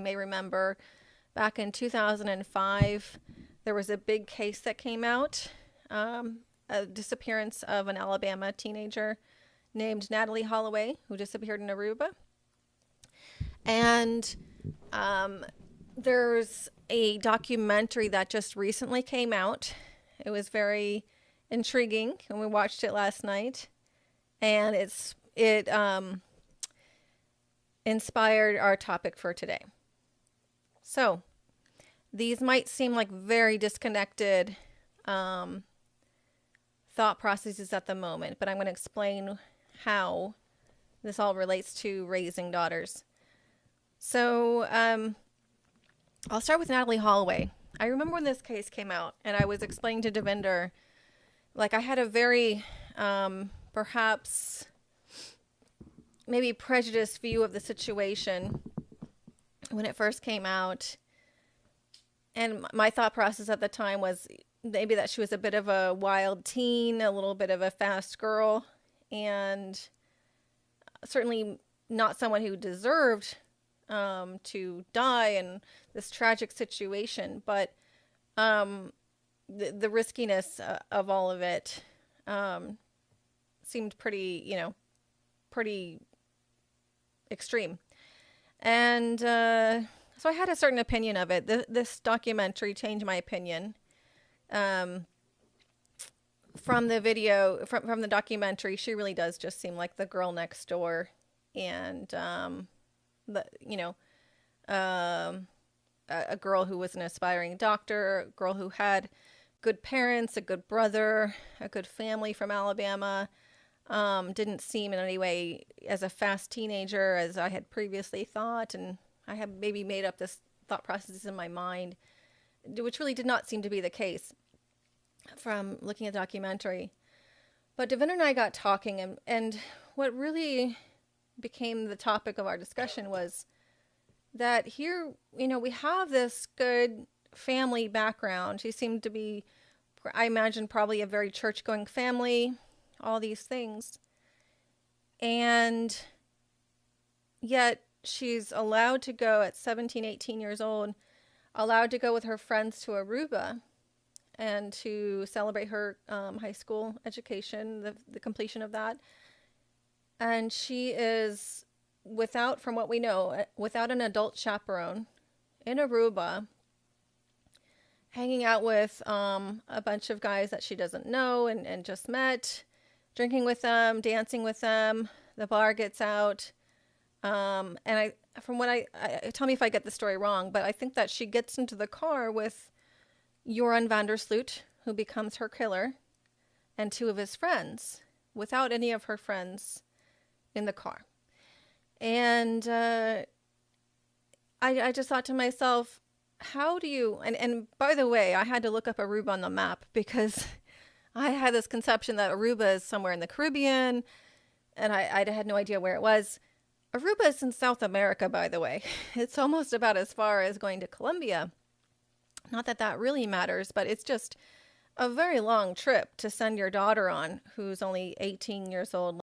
may remember, back in 2005, there was a big case that came out, a disappearance of an Alabama teenager named Natalie Holloway, who disappeared in Aruba. And there's a documentary that just recently came out. It was very intriguing, and we watched it last night. And it inspired our topic for today. So, these might seem like very disconnected thought processes at the moment, but I'm going to explain how this all relates to raising daughters. So, I'll start with Natalie Holloway. I remember when this case came out, and I was explaining to Devinder, like, I had a very, perhaps, maybe prejudiced view of the situation when it first came out. And my thought process at the time was maybe that she was a bit of a wild teen, a little bit of a fast girl, and certainly not someone who deserved to die in this tragic situation. But the riskiness of all of it seemed pretty, pretty extreme. And so I had a certain opinion of it. This documentary changed my opinion. From the video, from the documentary, she really does just seem like the girl next door, and a girl who was an aspiring doctor, a girl who had good parents, a good brother, a good family from Alabama. Didn't seem in any way as a fast teenager as I had previously thought, and I had maybe made up this thought process in my mind, which really did not seem to be the case from looking at the documentary. But Devinder and I got talking, and what really became the topic of our discussion was that here, we have this good family background. She seemed to be, I imagine, probably a very church-going family, all these things. And yet she's allowed to go at 17, 18 years old, allowed to go with her friends to Aruba and to celebrate her high school education, the completion of that. And she is from what we know, without an adult chaperone in Aruba, hanging out with a bunch of guys that she doesn't know and just met, drinking with them, dancing with them. The bar gets out. And tell me if I get the story wrong, but I think that she gets into the car with Joran van der Sloot, who becomes her killer, and two of his friends, without any of her friends in the car. And I just thought to myself, how do you, and by the way, I had to look up Aruba on the map because I had this conception that Aruba is somewhere in the Caribbean, and I had no idea where it was. Aruba is in South America, by the way. It's almost about as far as going to Colombia. Not that that really matters, but it's just a very long trip to send your daughter on, who's only 18 years old.